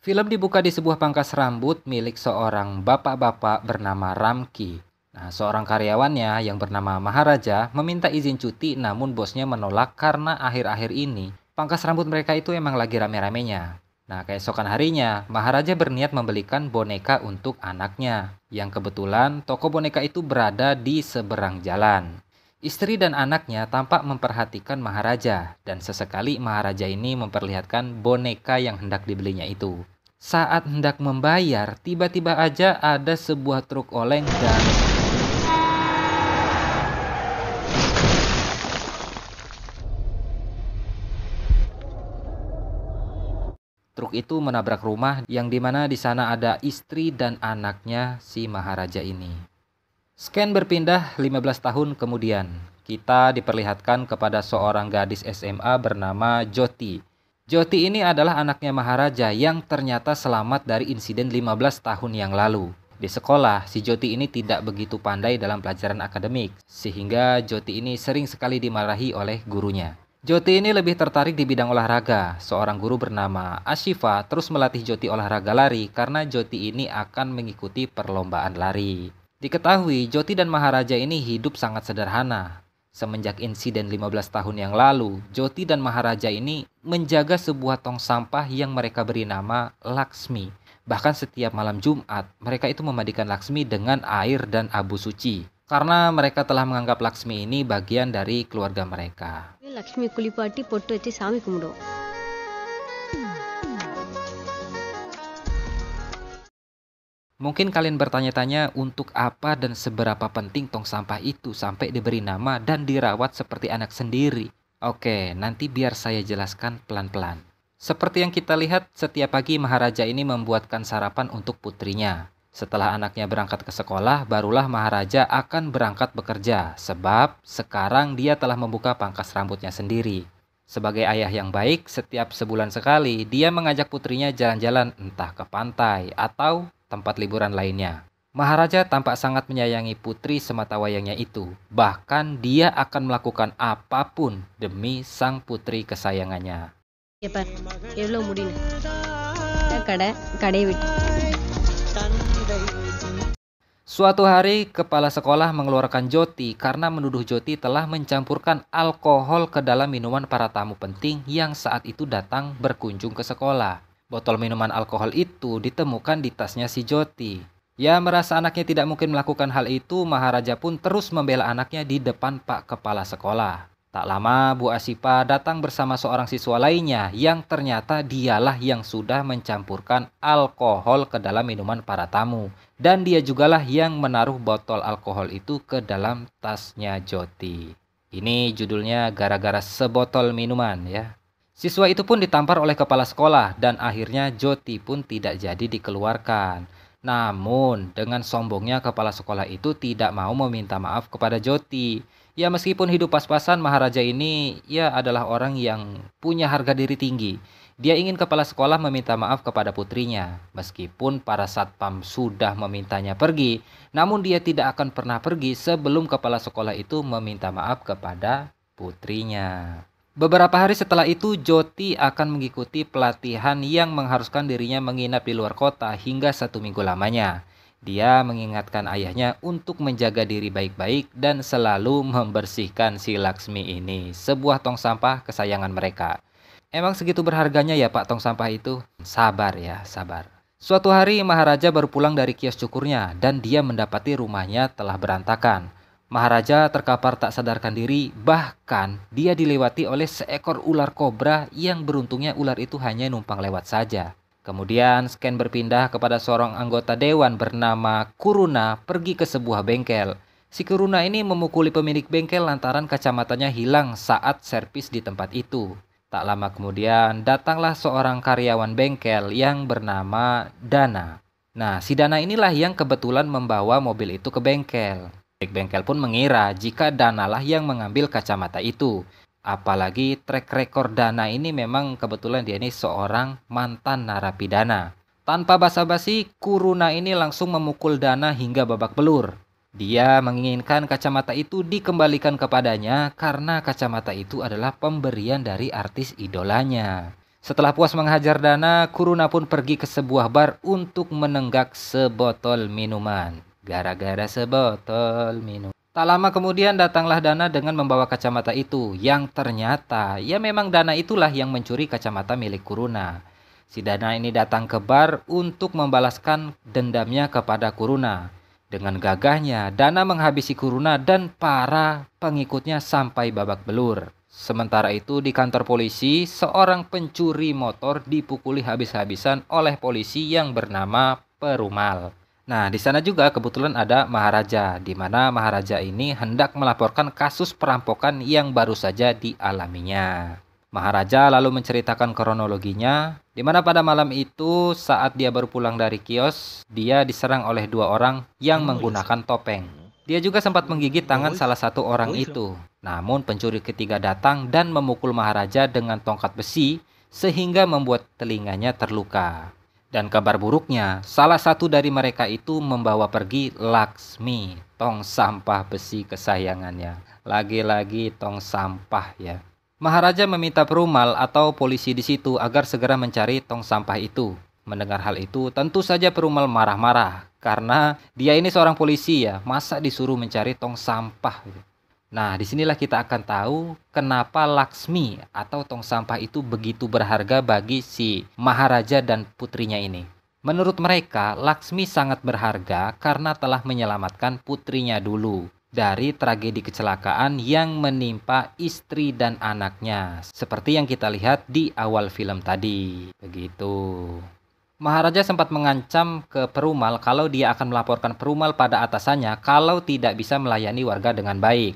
Film dibuka di sebuah pangkas rambut milik seorang bapak-bapak bernama Ramki. Nah, seorang karyawannya yang bernama Maharaja meminta izin cuti namun bosnya menolak karena akhir-akhir ini pangkas rambut mereka itu emang lagi rame-ramenya. Nah, keesokan harinya, Maharaja berniat membelikan boneka untuk anaknya, yang kebetulan toko boneka itu berada di seberang jalan. Istri dan anaknya tampak memperhatikan Maharaja, dan sesekali Maharaja ini memperlihatkan boneka yang hendak dibelinya itu. Saat hendak membayar, tiba-tiba aja ada sebuah truk oleng dan truk itu menabrak rumah yang dimana di sana ada istri dan anaknya si Maharaja ini. Scan berpindah 15 tahun kemudian. Kita diperlihatkan kepada seorang gadis SMA bernama Jyoti. Jyoti ini adalah anaknya Maharaja yang ternyata selamat dari insiden 15 tahun yang lalu. Di sekolah, si Jyoti ini tidak begitu pandai dalam pelajaran akademik, sehingga Jyoti ini sering sekali dimarahi oleh gurunya. Jyoti ini lebih tertarik di bidang olahraga. Seorang guru bernama Ashifa terus melatih Jyoti olahraga lari karena Jyoti ini akan mengikuti perlombaan lari. Diketahui, Jyoti dan Maharaja ini hidup sangat sederhana. Semenjak insiden 15 tahun yang lalu, Jyoti dan Maharaja ini menjaga sebuah tong sampah yang mereka beri nama Laksmi. Bahkan setiap malam Jumat, mereka itu memandikan Laksmi dengan air dan abu suci. Karena mereka telah menganggap Laksmi ini bagian dari keluarga mereka. Lakshmi குளிப்பாட்டி பொட்டு வச்சு சாமி கும்பிடுவோம். Mungkin kalian bertanya-tanya untuk apa dan seberapa penting tong sampah itu sampai diberi nama dan dirawat seperti anak sendiri. Oke, nanti biar saya jelaskan pelan-pelan. Seperti yang kita lihat, setiap pagi Maharaja ini membuatkan sarapan untuk putrinya. Setelah anaknya berangkat ke sekolah, barulah Maharaja akan berangkat bekerja, sebab sekarang dia telah membuka pangkas rambutnya sendiri. Sebagai ayah yang baik, setiap sebulan sekali dia mengajak putrinya jalan-jalan entah ke pantai atau tempat liburan lainnya. Maharaja tampak sangat menyayangi putri sematawayangnya itu. Bahkan dia akan melakukan apapun demi sang putri kesayangannya. எப்ப எவ்வளோ முடியல கடை விட்டு. Suatu hari, kepala sekolah mengeluarkan Jyoti karena menuduh Jyoti telah mencampurkan alkohol ke dalam minuman para tamu penting yang saat itu datang berkunjung ke sekolah. Botol minuman alkohol itu ditemukan di tasnya si Jyoti. Ya, merasa anaknya tidak mungkin melakukan hal itu, Maharaja pun terus membela anaknya di depan Pak Kepala Sekolah. Tak lama, Bu Asipa datang bersama seorang siswa lainnya yang ternyata dialah yang sudah mencampurkan alkohol ke dalam minuman para tamu. Dan dia jugalah yang menaruh botol alkohol itu ke dalam tasnya Jyoti. Ini judulnya gara-gara sebotol minuman ya. Siswa itu pun ditampar oleh kepala sekolah dan akhirnya Jyoti pun tidak jadi dikeluarkan. Namun dengan sombongnya kepala sekolah itu tidak mau meminta maaf kepada Jyoti. Ya meskipun hidup pas-pasan, Maharaja ini ya adalah orang yang punya harga diri tinggi. Dia ingin kepala sekolah meminta maaf kepada putrinya. Meskipun para satpam sudah memintanya pergi, namun dia tidak akan pernah pergi sebelum kepala sekolah itu meminta maaf kepada putrinya. Beberapa hari setelah itu, Jyoti akan mengikuti pelatihan yang mengharuskan dirinya menginap di luar kota hingga 1 minggu lamanya. Dia mengingatkan ayahnya untuk menjaga diri baik-baik dan selalu membersihkan si Laksmi ini, sebuah tong sampah kesayangan mereka. Emang segitu berharganya ya Pak tong sampah itu? Sabar ya, sabar. Suatu hari Maharaja baru pulang dari kios cukurnya dan dia mendapati rumahnya telah berantakan. Maharaja terkapar tak sadarkan diri, bahkan dia dilewati oleh seekor ular kobra yang beruntungnya ular itu hanya numpang lewat saja. Kemudian scan berpindah kepada seorang anggota dewan bernama Kuruna pergi ke sebuah bengkel. Si Kuruna ini memukuli pemilik bengkel lantaran kacamatanya hilang saat servis di tempat itu. Tak lama kemudian datanglah seorang karyawan bengkel yang bernama Dana. Nah, si Dana inilah yang kebetulan membawa mobil itu ke bengkel. Pemilik bengkel pun mengira jika Dana lah yang mengambil kacamata itu. Apalagi track record Dana ini memang kebetulan dia ini seorang mantan narapidana. Tanpa basa-basi, Kuruna ini langsung memukul Dana hingga babak belur. Dia menginginkan kacamata itu dikembalikan kepadanya karena kacamata itu adalah pemberian dari artis idolanya. Setelah puas menghajar Dana, Kuruna pun pergi ke sebuah bar untuk menenggak sebotol minuman. Gara-gara sebotol minum. Tak lama kemudian datanglah Dana dengan membawa kacamata itu, yang ternyata ya memang Dana itulah yang mencuri kacamata milik Kuruna. Si Dana ini datang ke bar untuk membalaskan dendamnya kepada Kuruna. Dengan gagahnya, Dana menghabisi Kuruna dan para pengikutnya sampai babak belur. Sementara itu di kantor polisi, seorang pencuri motor dipukuli habis-habisan oleh polisi yang bernama Perumal. Nah, di sana juga kebetulan ada Maharaja, di mana Maharaja ini hendak melaporkan kasus perampokan yang baru saja dialaminya. Maharaja lalu menceritakan kronologinya, di mana pada malam itu saat dia baru pulang dari kios, dia diserang oleh dua orang yang menggunakan topeng. Dia juga sempat menggigit tangan salah satu orang itu. Namun pencuri ketiga datang dan memukul Maharaja dengan tongkat besi sehingga membuat telinganya terluka. Dan kabar buruknya, salah satu dari mereka itu membawa pergi Laksmi, tong sampah besi kesayangannya. Lagi-lagi tong sampah ya. Maharaja meminta Perumal atau polisi di situ agar segera mencari tong sampah itu. Mendengar hal itu, tentu saja Perumal marah-marah. Karena dia ini seorang polisi ya, masa disuruh mencari tong sampah. Nah, disinilah kita akan tahu kenapa Laksmi atau tong sampah itu begitu berharga bagi si Maharaja dan putrinya ini. Menurut mereka, Laksmi sangat berharga karena telah menyelamatkan putrinya dulu dari tragedi kecelakaan yang menimpa istri dan anaknya. Seperti yang kita lihat di awal film tadi. Begitu. Maharaja sempat mengancam ke Perumal kalau dia akan melaporkan Perumal pada atasannya kalau tidak bisa melayani warga dengan baik.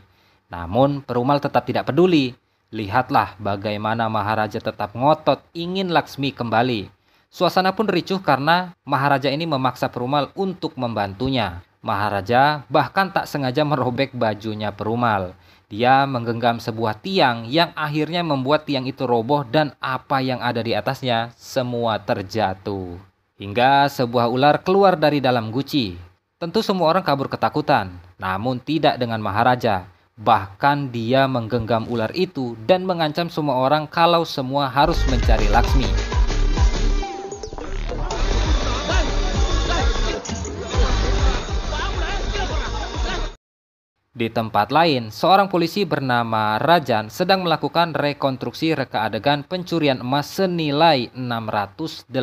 Namun Perumal tetap tidak peduli. Lihatlah bagaimana Maharaja tetap ngotot ingin Laksmi kembali. Suasana pun ricuh karena Maharaja ini memaksa Perumal untuk membantunya. Maharaja bahkan tak sengaja merobek bajunya Perumal. Dia menggenggam sebuah tiang yang akhirnya membuat tiang itu roboh dan apa yang ada di atasnya semua terjatuh. Hingga sebuah ular keluar dari dalam guci. Tentu semua orang kabur ketakutan, namun tidak dengan Maharaja. Bahkan dia menggenggam ular itu dan mengancam semua orang kalau semua harus mencari Laksmi. Di tempat lain, seorang polisi bernama Rajan sedang melakukan rekonstruksi reka adegan pencurian emas senilai 680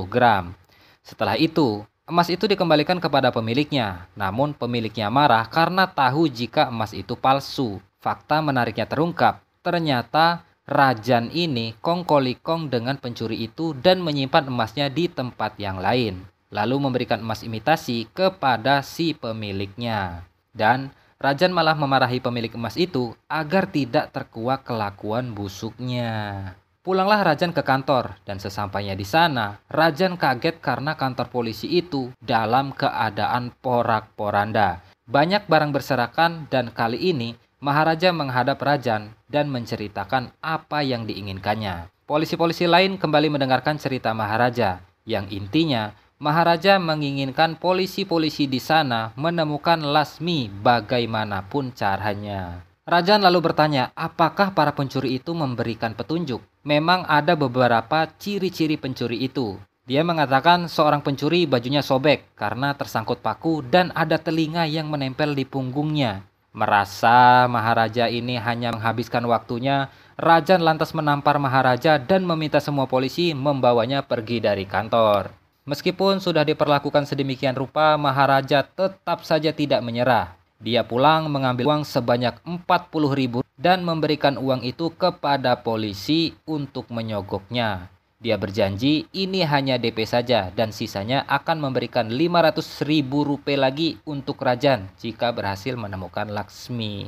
gram. Setelah itu, emas itu dikembalikan kepada pemiliknya. Namun pemiliknya marah karena tahu jika emas itu palsu. Fakta menariknya terungkap. Ternyata Rajan ini kong-kali-kong dengan pencuri itu dan menyimpan emasnya di tempat yang lain. Lalu memberikan emas imitasi kepada si pemiliknya. Dan Rajan malah memarahi pemilik emas itu agar tidak terkuak kelakuan busuknya. Pulanglah Rajan ke kantor dan sesampainya di sana, Rajan kaget karena kantor polisi itu dalam keadaan porak-poranda. Banyak barang berserakan dan kali ini Maharaja menghadap Rajan dan menceritakan apa yang diinginkannya. Polisi-polisi lain kembali mendengarkan cerita Maharaja, yang intinya Maharaja menginginkan polisi-polisi di sana menemukan Laksmi bagaimanapun caranya. Rajan lalu bertanya, apakah para pencuri itu memberikan petunjuk? Memang ada beberapa ciri-ciri pencuri itu. Dia mengatakan seorang pencuri bajunya sobek karena tersangkut paku dan ada telinga yang menempel di punggungnya. Merasa Maharaja ini hanya menghabiskan waktunya, Rajan lantas menampar Maharaja dan meminta semua polisi membawanya pergi dari kantor. Meskipun sudah diperlakukan sedemikian rupa, Maharaja tetap saja tidak menyerah. Dia pulang mengambil uang sebanyak 40.000 dan memberikan uang itu kepada polisi untuk menyogoknya. Dia berjanji ini hanya DP saja dan sisanya akan memberikan 500.000 rupiah lagi untuk Rajan jika berhasil menemukan Laksmi.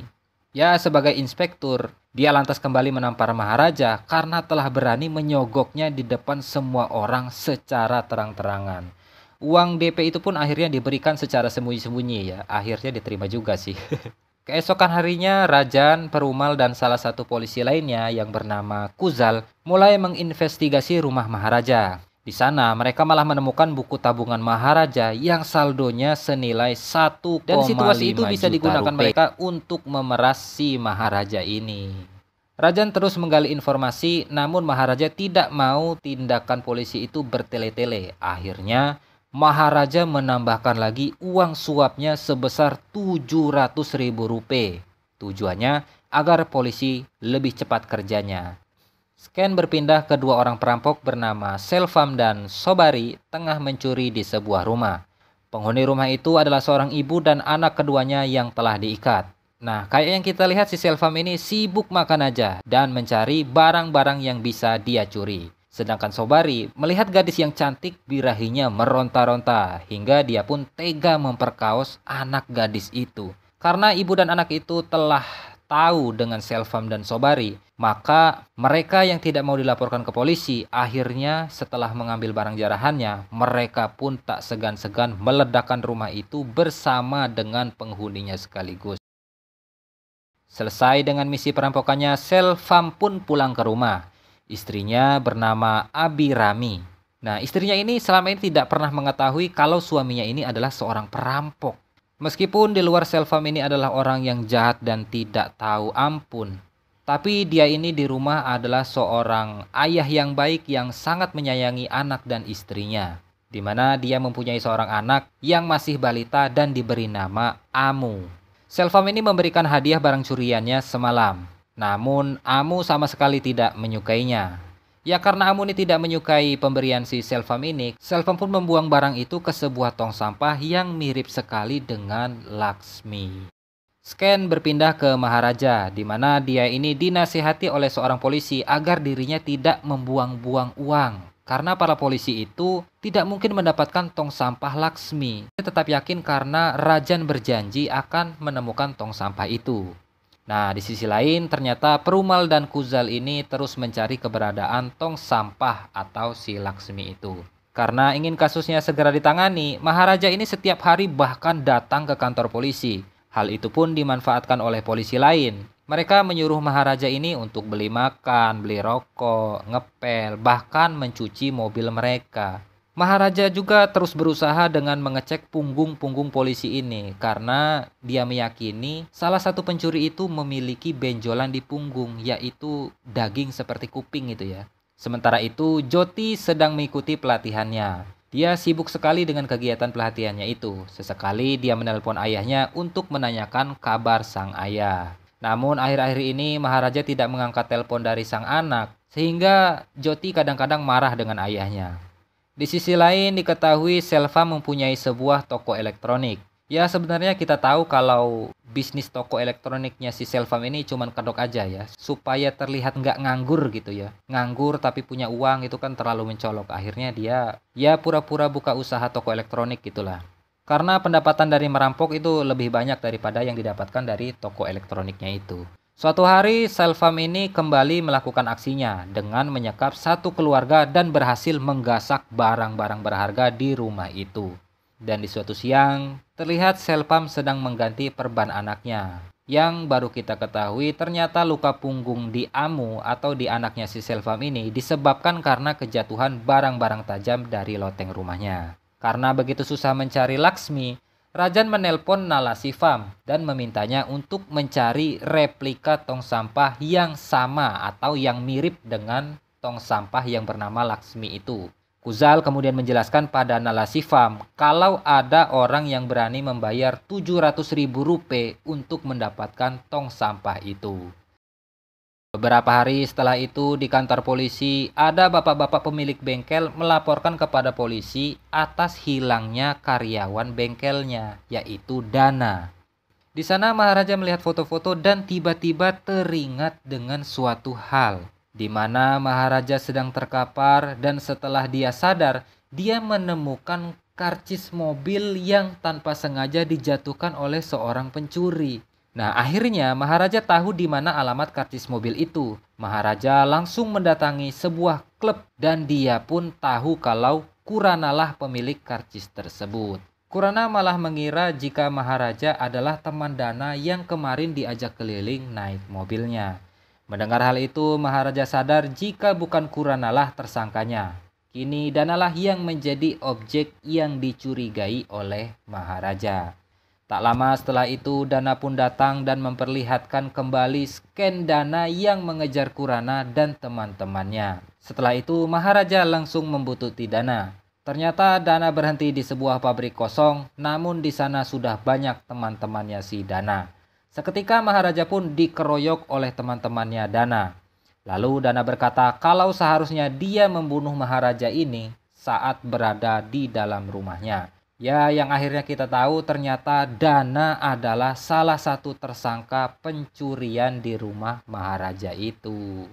Ya, sebagai inspektur, dia lantas kembali menampar Maharaja karena telah berani menyogoknya di depan semua orang secara terang-terangan. Uang DP itu pun akhirnya diberikan secara sembunyi-sembunyi ya. Akhirnya diterima juga sih. Keesokan harinya, Rajan, Perumal, dan salah satu polisi lainnya yang bernama Kuzal mulai menginvestigasi rumah Maharaja. Di sana mereka malah menemukan buku tabungan Maharaja yang saldonya senilai 1,5 dan situasi itu bisa digunakan mereka untuk memeras si Maharaja ini. Rajan terus menggali informasi, namun Maharaja tidak mau tindakan polisi itu bertele-tele. Akhirnya, Maharaja menambahkan lagi uang suapnya sebesar 700.000 rupiah. Tujuannya agar polisi lebih cepat kerjanya. Scan berpindah ke dua orang perampok bernama Selvam dan Sobari tengah mencuri di sebuah rumah. Penghuni rumah itu adalah seorang ibu dan anak keduanya yang telah diikat. Nah, kayak yang kita lihat si Selvam ini sibuk makan aja dan mencari barang-barang yang bisa dia curi. Sedangkan Sobari melihat gadis yang cantik, birahinya meronta-ronta hingga dia pun tega memperkaos anak gadis itu. Karena ibu dan anak itu telah tahu dengan Selvam dan Sobari, maka mereka yang tidak mau dilaporkan ke polisi, akhirnya setelah mengambil barang jarahannya, mereka pun tak segan-segan meledakkan rumah itu bersama dengan penghuninya sekaligus. Selesai dengan misi perampokannya, Selvam pun pulang ke rumah. Istrinya bernama Abirami. Nah, istrinya ini selama ini tidak pernah mengetahui kalau suaminya ini adalah seorang perampok. Meskipun di luar Selvam ini adalah orang yang jahat dan tidak tahu ampun, tapi dia ini di rumah adalah seorang ayah yang baik yang sangat menyayangi anak dan istrinya, di mana dia mempunyai seorang anak yang masih balita dan diberi nama Amu. Selvam ini memberikan hadiah barang curiannya semalam, namun Amu sama sekali tidak menyukainya. Ya karena Amu ini tidak menyukai pemberian si Selvam ini, Selvam pun membuang barang itu ke sebuah tong sampah yang mirip sekali dengan Laksmi. Scan berpindah ke Maharaja, di mana dia ini dinasihati oleh seorang polisi agar dirinya tidak membuang-buang uang. Karena para polisi itu tidak mungkin mendapatkan tong sampah Laksmi. Dia tetap yakin karena Rajan berjanji akan menemukan tong sampah itu. Nah, di sisi lain ternyata Perumal dan Kuzal ini terus mencari keberadaan tong sampah atau si Laksmi itu. Karena ingin kasusnya segera ditangani, Maharaja ini setiap hari bahkan datang ke kantor polisi. Hal itu pun dimanfaatkan oleh polisi lain. Mereka menyuruh Maharaja ini untuk beli makan, beli rokok, ngepel, bahkan mencuci mobil mereka. Maharaja juga terus berusaha dengan mengecek punggung-punggung polisi ini karena dia meyakini salah satu pencuri itu memiliki benjolan di punggung, yaitu daging seperti kuping itu ya. Sementara itu Joti sedang mengikuti pelatihannya. Dia sibuk sekali dengan kegiatan pelatihannya itu. Sesekali dia menelpon ayahnya untuk menanyakan kabar sang ayah. Namun akhir-akhir ini Maharaja tidak mengangkat telepon dari sang anak, sehingga Joti kadang-kadang marah dengan ayahnya. Di sisi lain diketahui Selvam mempunyai sebuah toko elektronik. Ya sebenarnya kita tahu kalau bisnis toko elektroniknya si Selvam ini cuman kedok aja ya. Supaya terlihat nggak nganggur gitu ya. Nganggur tapi punya uang itu kan terlalu mencolok. Akhirnya dia ya pura-pura buka usaha toko elektronik gitulah. Karena pendapatan dari merampok itu lebih banyak daripada yang didapatkan dari toko elektroniknya itu. Suatu hari Selvam ini kembali melakukan aksinya dengan menyekap satu keluarga dan berhasil menggasak barang-barang berharga di rumah itu. Dan di suatu siang terlihat Selvam sedang mengganti perban anaknya. Yang baru kita ketahui ternyata luka punggung di Amu atau di anaknya si Selvam ini disebabkan karena kejatuhan barang-barang tajam dari loteng rumahnya. Karena begitu susah mencari Laksmi, Rajan menelpon Nalasivam dan memintanya untuk mencari replika tong sampah yang sama atau yang mirip dengan tong sampah yang bernama Laksmi itu. Kuzal kemudian menjelaskan pada Nalasivam kalau ada orang yang berani membayar 700.000 rupiah untuk mendapatkan tong sampah itu. Beberapa hari setelah itu di kantor polisi ada bapak-bapak pemilik bengkel melaporkan kepada polisi atas hilangnya karyawan bengkelnya, yaitu Dana. Di sana Maharaja melihat foto-foto dan tiba-tiba teringat dengan suatu hal, di mana Maharaja sedang terkapar dan setelah dia sadar, dia menemukan karcis mobil yang tanpa sengaja dijatuhkan oleh seorang pencuri. Nah, akhirnya Maharaja tahu di mana alamat karcis mobil itu. Maharaja langsung mendatangi sebuah klub dan dia pun tahu kalau Kurana lah pemilik karcis tersebut. Kurana malah mengira jika Maharaja adalah teman Dana yang kemarin diajak keliling naik mobilnya. Mendengar hal itu, Maharaja sadar jika bukan Kurana lah tersangkanya. Kini Dana lah yang menjadi objek yang dicurigai oleh Maharaja. Tak lama setelah itu, Dana pun datang dan memperlihatkan kembali sken Dana yang mengejar Kurana dan teman-temannya. Setelah itu, Maharaja langsung membuntuti Dana. Ternyata Dana berhenti di sebuah pabrik kosong, namun di sana sudah banyak teman-temannya si Dana. Seketika Maharaja pun dikeroyok oleh teman-temannya Dana. Lalu Dana berkata kalau seharusnya dia membunuh Maharaja ini saat berada di dalam rumahnya. Ya, yang akhirnya kita tahu ternyata Dana adalah salah satu tersangka pencurian di rumah Maharaja itu.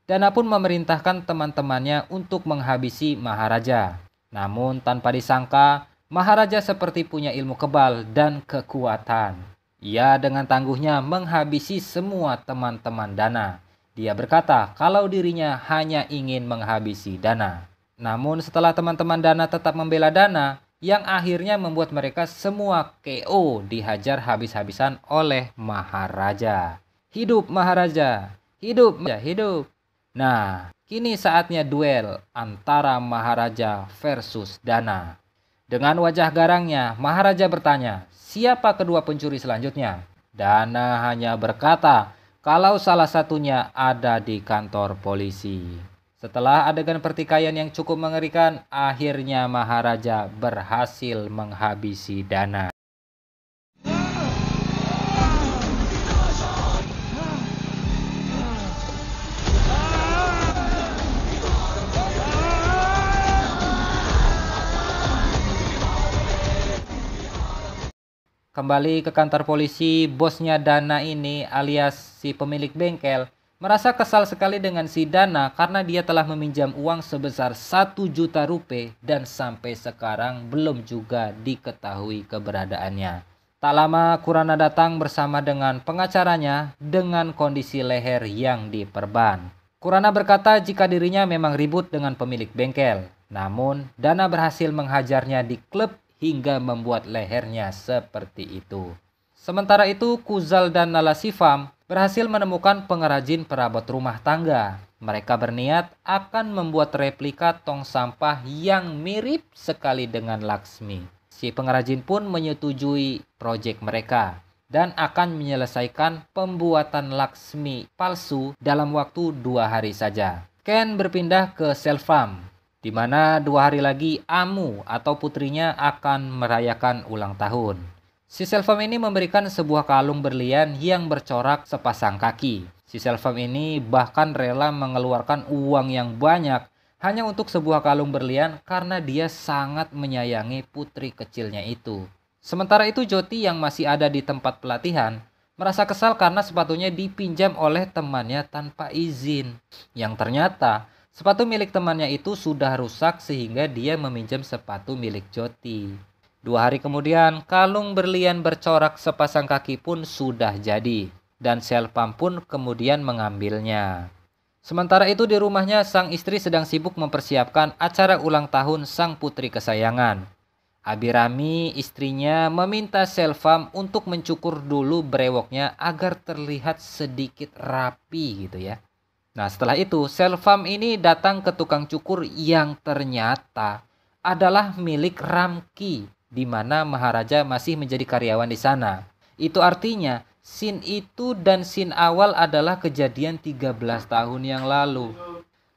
Dana pun memerintahkan teman-temannya untuk menghabisi Maharaja. Namun tanpa disangka, Maharaja seperti punya ilmu kebal dan kekuatan. Ia dengan tangguhnya menghabisi semua teman-teman Dana. Dia berkata kalau dirinya hanya ingin menghabisi Dana. Namun setelah teman-teman Dana tetap membela Dana, yang akhirnya membuat mereka semua KO dihajar habis-habisan oleh Maharaja. Hidup Maharaja! Hidup! Ya, hidup! Nah, kini saatnya duel antara Maharaja versus Dana. Dengan wajah garangnya, Maharaja bertanya, siapa kedua pencuri selanjutnya? Dana hanya berkata, kalau salah satunya ada di kantor polisi. Setelah adegan pertikaian yang cukup mengerikan, akhirnya Maharaja berhasil menghabisi Dana. Kembali ke kantor polisi, bosnya Dana ini alias si pemilik bengkel merasa kesal sekali dengan si Dana karena dia telah meminjam uang sebesar 1 juta rupiah dan sampai sekarang belum juga diketahui keberadaannya. Tak lama Kurana datang bersama dengan pengacaranya dengan kondisi leher yang diperban. Kurana berkata jika dirinya memang ribut dengan pemilik bengkel, namun Dana berhasil menghajarnya di klub hingga membuat lehernya seperti itu. Sementara itu, Kuzal dan Nalasifam berhasil menemukan pengrajin perabot rumah tangga. Mereka berniat akan membuat replika tong sampah yang mirip sekali dengan Laksmi. Si pengrajin pun menyetujui proyek mereka dan akan menyelesaikan pembuatan Laksmi palsu dalam waktu 2 hari saja. Ken berpindah ke Selvam, di mana 2 hari lagi Amu atau putrinya akan merayakan ulang tahun. Si Selvam ini memberikan sebuah kalung berlian yang bercorak sepasang kaki. Si Selvam ini bahkan rela mengeluarkan uang yang banyak hanya untuk sebuah kalung berlian karena dia sangat menyayangi putri kecilnya itu. Sementara itu Joti yang masih ada di tempat pelatihan merasa kesal karena sepatunya dipinjam oleh temannya tanpa izin. Yang ternyata sepatu milik temannya itu sudah rusak sehingga dia meminjam sepatu milik Joti. 2 hari kemudian, kalung berlian bercorak sepasang kaki pun sudah jadi. Dan Selvam pun kemudian mengambilnya. Sementara itu di rumahnya, sang istri sedang sibuk mempersiapkan acara ulang tahun sang putri kesayangan. Abirami istrinya meminta Selvam untuk mencukur dulu brewoknya agar terlihat sedikit rapi gitu ya. Nah setelah itu Selvam ini datang ke tukang cukur yang ternyata adalah milik Ramki, di mana Maharaja masih menjadi karyawan di sana. Itu artinya scene itu dan scene awal adalah kejadian 13 tahun yang lalu.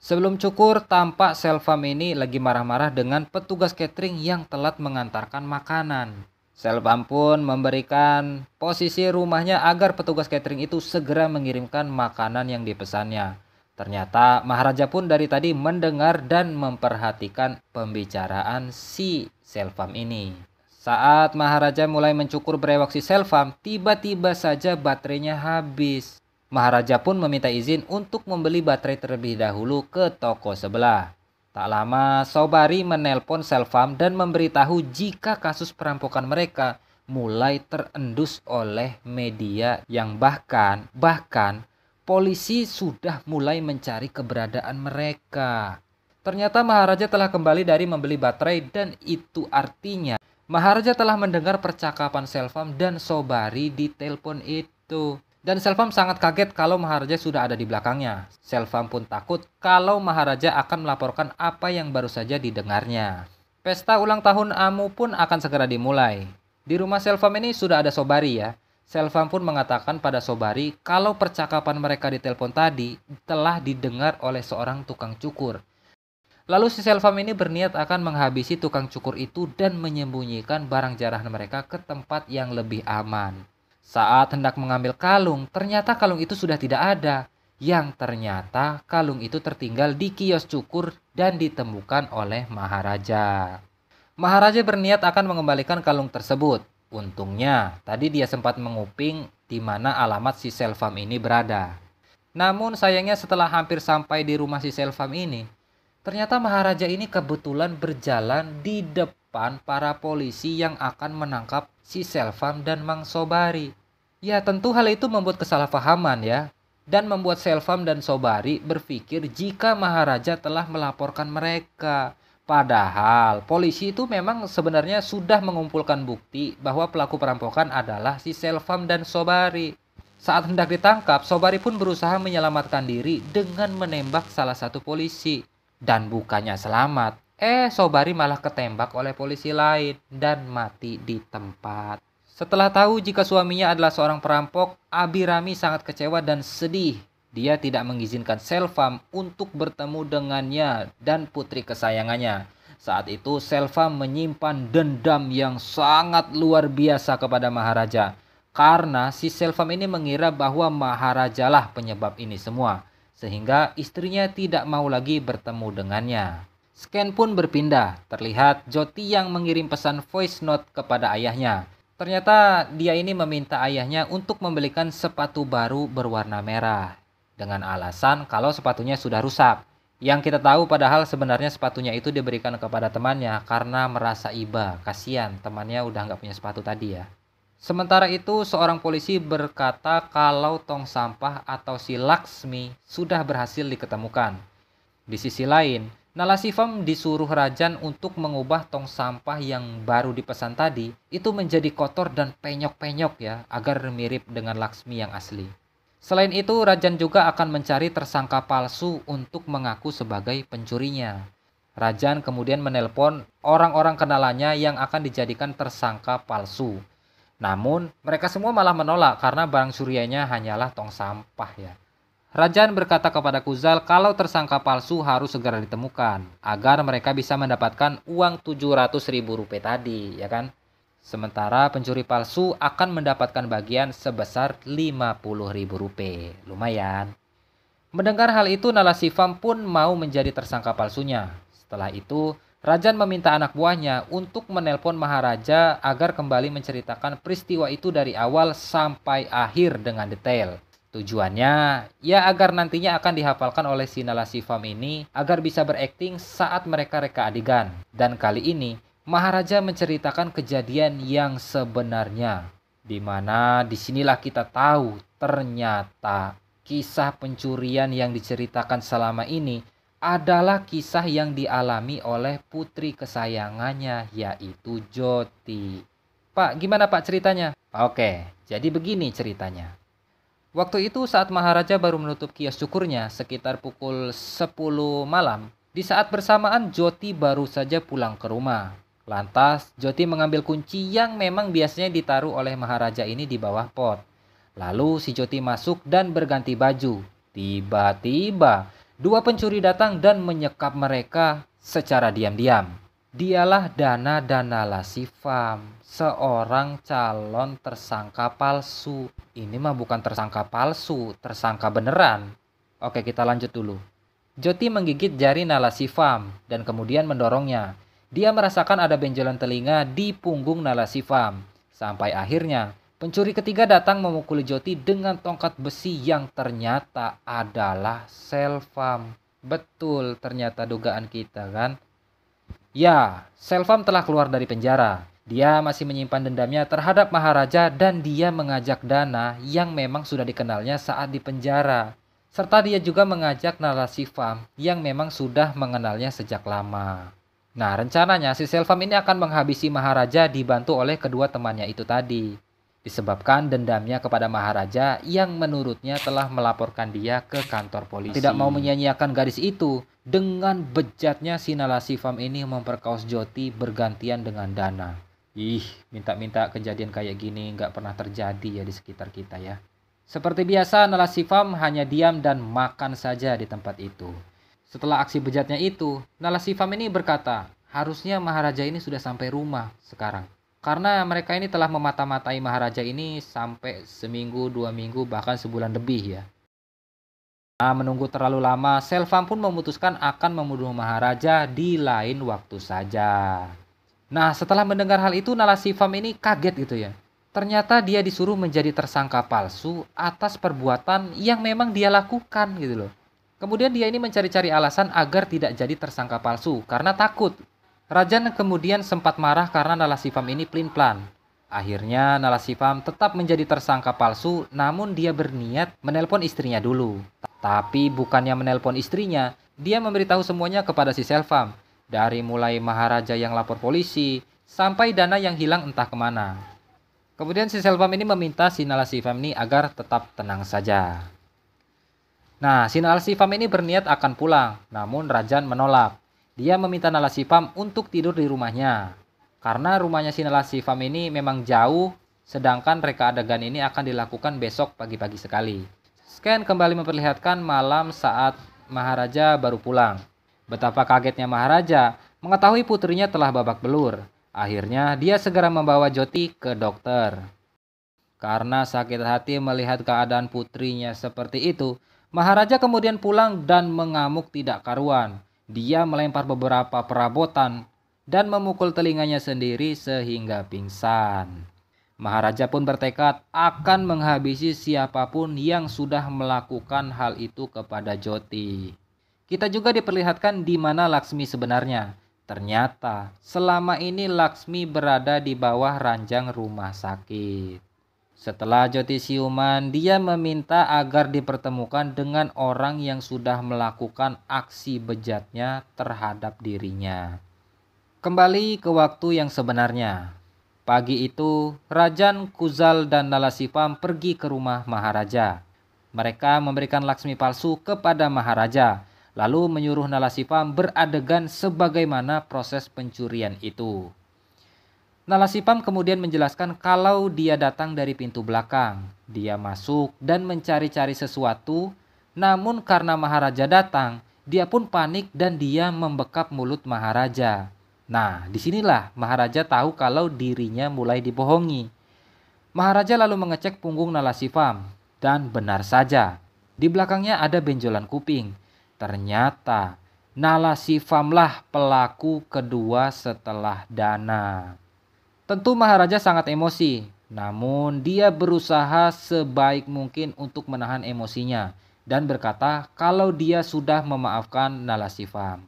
Sebelum cukur tampak Selvam ini lagi marah-marah dengan petugas catering yang telat mengantarkan makanan. Selvam pun memberikan posisi rumahnya agar petugas catering itu segera mengirimkan makanan yang dipesannya. Ternyata Maharaja pun dari tadi mendengar dan memperhatikan pembicaraan si Selvam ini. Saat Maharaja mulai mencukur brewok si Selvam, tiba-tiba saja baterainya habis. Maharaja pun meminta izin untuk membeli baterai terlebih dahulu ke toko sebelah. Tak lama, Sobari menelpon Selvam dan memberitahu jika kasus perampokan mereka mulai terendus oleh media yang bahkan polisi sudah mulai mencari keberadaan mereka. Ternyata Maharaja telah kembali dari membeli baterai dan itu artinya Maharaja telah mendengar percakapan Selvam dan Sobari di telepon itu. Dan Selvam sangat kaget kalau Maharaja sudah ada di belakangnya. Selvam pun takut kalau Maharaja akan melaporkan apa yang baru saja didengarnya. Pesta ulang tahun Amu pun akan segera dimulai. Di rumah Selvam ini sudah ada Sobari ya. Selvam pun mengatakan pada Sobari kalau percakapan mereka di telepon tadi telah didengar oleh seorang tukang cukur. Lalu si Selvam ini berniat akan menghabisi tukang cukur itu dan menyembunyikan barang jarahan mereka ke tempat yang lebih aman. Saat hendak mengambil kalung, ternyata kalung itu sudah tidak ada. Yang ternyata kalung itu tertinggal di kios cukur dan ditemukan oleh Maharaja. Maharaja berniat akan mengembalikan kalung tersebut. Untungnya, tadi dia sempat menguping di mana alamat si Selvam ini berada. Namun sayangnya setelah hampir sampai di rumah si Selvam ini, ternyata Maharaja ini kebetulan berjalan di depan para polisi yang akan menangkap si Selvam dan Mang Sobari. Ya tentu hal itu membuat kesalahpahaman ya. Dan membuat Selvam dan Sobari berpikir jika Maharaja telah melaporkan mereka. Padahal polisi itu memang sebenarnya sudah mengumpulkan bukti bahwa pelaku perampokan adalah si Selvam dan Sobari. Saat hendak ditangkap, Sobari pun berusaha menyelamatkan diri dengan menembak salah satu polisi. Dan bukannya selamat, Sobari malah ketembak oleh polisi lain dan mati di tempat. Setelah tahu jika suaminya adalah seorang perampok, Abirami sangat kecewa dan sedih. Dia tidak mengizinkan Selvam untuk bertemu dengannya dan putri kesayangannya. Saat itu Selvam menyimpan dendam yang sangat luar biasa kepada Maharaja. Karena si Selvam ini mengira bahwa Maharaja lah penyebab ini semua. Sehingga istrinya tidak mau lagi bertemu dengannya. Scan pun berpindah. Terlihat Joti yang mengirim pesan voice note kepada ayahnya. Ternyata dia ini meminta ayahnya untuk membelikan sepatu baru berwarna merah. Dengan alasan kalau sepatunya sudah rusak. Yang kita tahu padahal sebenarnya sepatunya itu diberikan kepada temannya karena merasa iba. Kasihan temannya udah nggak punya sepatu tadi ya. Sementara itu seorang polisi berkata kalau tong sampah atau si Laksmi sudah berhasil diketemukan. Di sisi lain, Nalasivam disuruh Rajan untuk mengubah tong sampah yang baru dipesan tadi itu menjadi kotor dan penyok-penyok ya agar mirip dengan Laksmi yang asli. Selain itu, Rajan juga akan mencari tersangka palsu untuk mengaku sebagai pencurinya. Rajan kemudian menelpon orang-orang kenalannya yang akan dijadikan tersangka palsu. Namun, mereka semua malah menolak karena barang curiannya hanyalah tong sampah ya. Rajan berkata kepada Kuzal kalau tersangka palsu harus segera ditemukan agar mereka bisa mendapatkan uang 700.000 rupiah tadi, ya kan? Sementara pencuri palsu akan mendapatkan bagian sebesar 50.000 rupiah. Lumayan. Mendengar hal itu, Nalasivam pun mau menjadi tersangka palsunya. Setelah itu, Rajan meminta anak buahnya untuk menelpon Maharaja agar kembali menceritakan peristiwa itu dari awal sampai akhir dengan detail. Tujuannya, ya agar nantinya akan dihafalkan oleh si Nalasivam ini agar bisa berakting saat mereka reka adegan. Dan kali ini, Maharaja menceritakan kejadian yang sebenarnya. Di mana disinilah kita tahu ternyata kisah pencurian yang diceritakan selama ini adalah kisah yang dialami oleh putri kesayangannya yaitu Joti. Pak, gimana Pak ceritanya? Oke, jadi begini ceritanya. Waktu itu saat Maharaja baru menutup kios cukurnya sekitar pukul 10 malam. Di saat bersamaan Joti baru saja pulang ke rumah. Lantas Joti mengambil kunci yang memang biasanya ditaruh oleh Maharaja ini di bawah pot. Lalu si Joti masuk dan berganti baju. Tiba-tiba dua pencuri datang dan menyekap mereka secara diam-diam. Dialah Dana Nalasivam, seorang calon tersangka palsu. Ini mah bukan tersangka palsu, tersangka beneran. Oke, kita lanjut dulu. Joti menggigit jari Nalasivam dan kemudian mendorongnya. Dia merasakan ada benjolan telinga di punggung Nalasivam. Sampai akhirnya pencuri ketiga datang memukuli Joti dengan tongkat besi yang ternyata adalah Selvam. Betul ternyata dugaan kita kan. Ya, Selvam telah keluar dari penjara. Dia masih menyimpan dendamnya terhadap Maharaja dan dia mengajak Dana yang memang sudah dikenalnya saat di penjara. Serta dia juga mengajak Nalasivam yang memang sudah mengenalnya sejak lama. Nah, rencananya si Selvam ini akan menghabisi Maharaja dibantu oleh kedua temannya itu tadi. Disebabkan dendamnya kepada Maharaja yang menurutnya telah melaporkan dia ke kantor polisi. Tidak mau menyia-nyiakan gadis itu, dengan bejatnya si Nalasivam ini memperkaos Joti bergantian dengan Dana. Ih, minta-minta kejadian kayak gini nggak pernah terjadi ya di sekitar kita ya. Seperti biasa, Nala Shipam hanya diam dan makan saja di tempat itu. Setelah aksi bejatnya itu, Nala Shipam ini berkata, harusnya Maharaja ini sudah sampai rumah sekarang. Karena mereka ini telah memata-matai Maharaja ini sampai seminggu, 2 minggu, bahkan sebulan lebih ya. Nah, menunggu terlalu lama, Selvam pun memutuskan akan membunuh Maharaja di lain waktu saja. Nah, setelah mendengar hal itu, Nala Shipam ini kaget gitu ya. Ternyata dia disuruh menjadi tersangka palsu atas perbuatan yang memang dia lakukan gitu loh. Kemudian dia ini mencari-cari alasan agar tidak jadi tersangka palsu karena takut. Rajan kemudian sempat marah karena Nala Shipam ini pelin-pelan. Akhirnya Nala Shipam tetap menjadi tersangka palsu, namun dia berniat menelpon istrinya dulu. Tapi bukannya menelpon istrinya, dia memberitahu semuanya kepada si Selvam. Dari mulai Maharaja yang lapor polisi, sampai dana yang hilang entah kemana. Kemudian si Selvam ini meminta si Nala Shipam ini agar tetap tenang saja. Nah, si Nala Shipam ini berniat akan pulang, namun Rajan menolak. Dia meminta Nala Shipam untuk tidur di rumahnya. Karena rumahnya si Nala Shipam ini memang jauh, sedangkan reka adegan ini akan dilakukan besok pagi-pagi sekali. Scan kembali memperlihatkan malam saat Maharaja baru pulang. Betapa kagetnya Maharaja mengetahui putrinya telah babak belur. Akhirnya dia segera membawa Jyoti ke dokter. Karena sakit hati melihat keadaan putrinya seperti itu, Maharaja kemudian pulang dan mengamuk tidak karuan. Dia melempar beberapa perabotan dan memukul telinganya sendiri sehingga pingsan. Maharaja pun bertekad akan menghabisi siapapun yang sudah melakukan hal itu kepada Jyoti. Kita juga diperlihatkan di mana Laksmi sebenarnya. Ternyata selama ini Laksmi berada di bawah ranjang rumah sakit. Setelah Jyoti siuman, dia meminta agar dipertemukan dengan orang yang sudah melakukan aksi bejatnya terhadap dirinya. Kembali ke waktu yang sebenarnya. Pagi itu, Rajan, Kuzal, dan Nala Shipam pergi ke rumah Maharaja. Mereka memberikan Laksmi palsu kepada Maharaja, lalu menyuruh Nala Shipam beradegan sebagaimana proses pencurian itu. Nala Shipam kemudian menjelaskan kalau dia datang dari pintu belakang. Dia masuk dan mencari-cari sesuatu, namun karena Maharaja datang, dia pun panik dan dia membekap mulut Maharaja. Nah, disinilah Maharaja tahu kalau dirinya mulai dibohongi. Maharaja lalu mengecek punggung Nala Shipam, dan benar saja, di belakangnya ada benjolan kuping. Ternyata Nala Shipamlah pelaku kedua setelah Dana. Tentu Maharaja sangat emosi, namun dia berusaha sebaik mungkin untuk menahan emosinya dan berkata kalau dia sudah memaafkan Nala Shipam.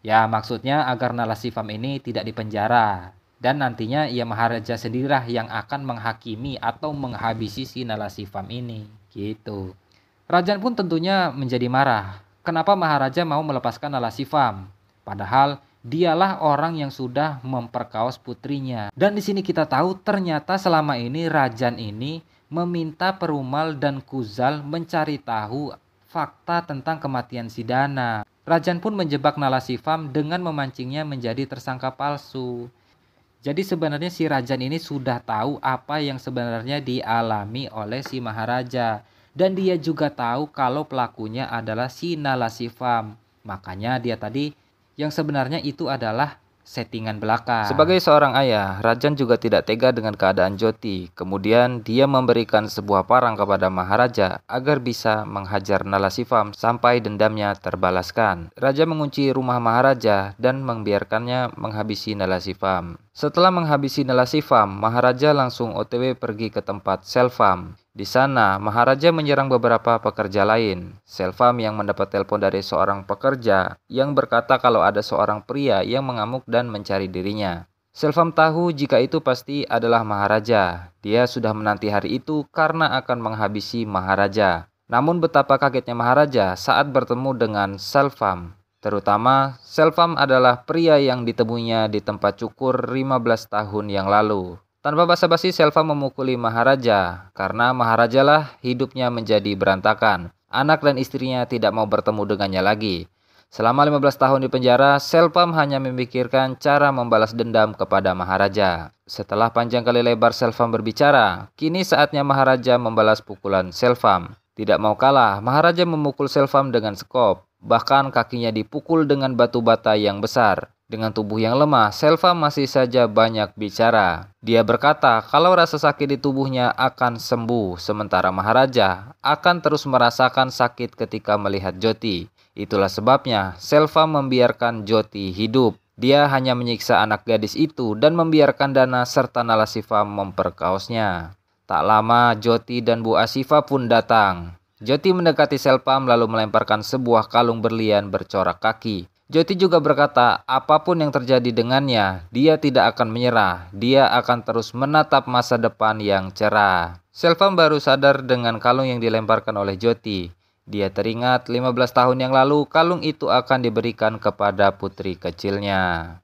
Ya, maksudnya agar Nala Shipam ini tidak dipenjara. Dan nantinya ia Maharaja sendirilah yang akan menghakimi atau menghabisi si Nala Shipam ini. Gitu. Rajan pun tentunya menjadi marah. Kenapa Maharaja mau melepaskan Nala Shipam? Padahal dialah orang yang sudah memperkaos putrinya. Dan di sini kita tahu ternyata selama ini Rajan ini meminta Perumal dan Kuzal mencari tahu fakta tentang kematian si Dana. Rajan pun menjebak Nala Shipam dengan memancingnya menjadi tersangka palsu. Jadi sebenarnya si Rajan ini sudah tahu apa yang sebenarnya dialami oleh si Maharaja. Dan dia juga tahu kalau pelakunya adalah si Nala Shipam. Makanya dia tadi yang sebenarnya itu adalah settingan belaka. Sebagai seorang ayah, Rajan juga tidak tega dengan keadaan Jyoti. Kemudian dia memberikan sebuah parang kepada Maharaja agar bisa menghajar Nala Shipam sampai dendamnya terbalaskan. Raja mengunci rumah Maharaja dan membiarkannya menghabisi Nala Shipam. Setelah menghabisi Nala Shipam, Maharaja langsung OTW pergi ke tempat Selvam. Di sana, Maharaja menyerang beberapa pekerja lain. Selvam yang mendapat telepon dari seorang pekerja yang berkata kalau ada seorang pria yang mengamuk dan mencari dirinya. Selvam tahu jika itu pasti adalah Maharaja. Dia sudah menanti hari itu karena akan menghabisi Maharaja. Namun betapa kagetnya Maharaja saat bertemu dengan Selvam. Terutama, Selvam adalah pria yang ditemuinya di tempat cukur 15 tahun yang lalu. Tanpa basa-basi Selvam memukuli Maharaja karena Maharajalah hidupnya menjadi berantakan. Anak dan istrinya tidak mau bertemu dengannya lagi. Selama 15 tahun di penjara, Selvam hanya memikirkan cara membalas dendam kepada Maharaja. Setelah panjang kali lebar Selvam berbicara, kini saatnya Maharaja membalas pukulan Selvam. Tidak mau kalah, Maharaja memukul Selvam dengan sekop. Bahkan kakinya dipukul dengan batu bata yang besar. Dengan tubuh yang lemah, Selvam masih saja banyak bicara. Dia berkata kalau rasa sakit di tubuhnya akan sembuh, sementara Maharaja akan terus merasakan sakit ketika melihat Joti. Itulah sebabnya Selvam membiarkan Joti hidup. Dia hanya menyiksa anak gadis itu dan membiarkan Dana serta Nalasifa memperkaosnya. Tak lama Joti dan Bu Asifa pun datang. Joti mendekati Selvam lalu melemparkan sebuah kalung berlian bercorak kaki. Joti juga berkata apapun yang terjadi dengannya, dia tidak akan menyerah. Dia akan terus menatap masa depan yang cerah. Selvam baru sadar dengan kalung yang dilemparkan oleh Joti. Dia teringat 15 tahun yang lalu kalung itu akan diberikan kepada putri kecilnya.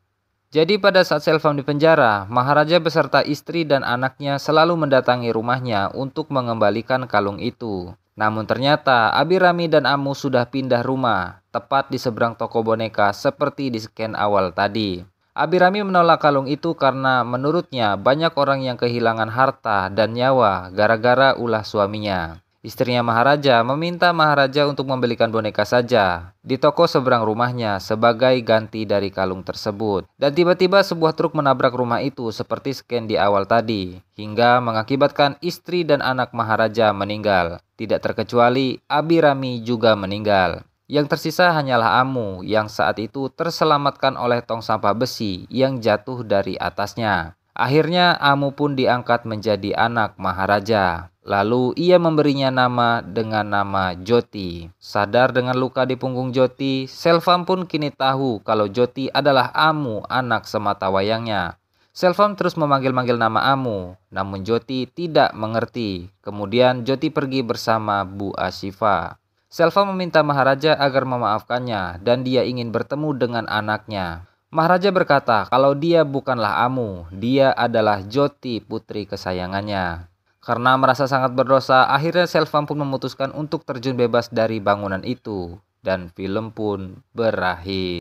Jadi pada saat Selvam di penjara, Maharaja beserta istri dan anaknya selalu mendatangi rumahnya untuk mengembalikan kalung itu. Namun ternyata Abirami dan Amu sudah pindah rumah, tepat di seberang toko boneka seperti di scan awal tadi. Abirami menolak kalung itu karena menurutnya banyak orang yang kehilangan harta dan nyawa gara-gara ulah suaminya. Istrinya Maharaja meminta Maharaja untuk membelikan boneka saja di toko seberang rumahnya sebagai ganti dari kalung tersebut. Dan tiba-tiba sebuah truk menabrak rumah itu seperti scan di awal tadi, hingga mengakibatkan istri dan anak Maharaja meninggal. Tidak terkecuali Abirami juga meninggal. Yang tersisa hanyalah Amu yang saat itu terselamatkan oleh tong sampah besi yang jatuh dari atasnya. Akhirnya Amu pun diangkat menjadi anak Maharaja. Lalu ia memberinya nama dengan nama Joti. Sadar dengan luka di punggung Joti, Selvam pun kini tahu kalau Joti adalah Amu, anak sematawayangnya. Selvam terus memanggil-manggil nama Amu, namun Joti tidak mengerti. Kemudian Joti pergi bersama Bu Asifa. Selvam meminta Maharaja agar memaafkannya dan dia ingin bertemu dengan anaknya. Maharaja berkata kalau dia bukanlah Amu, dia adalah Joti, putri kesayangannya. Karena merasa sangat berdosa, akhirnya Selvam pun memutuskan untuk terjun bebas dari bangunan itu. Dan film pun berakhir.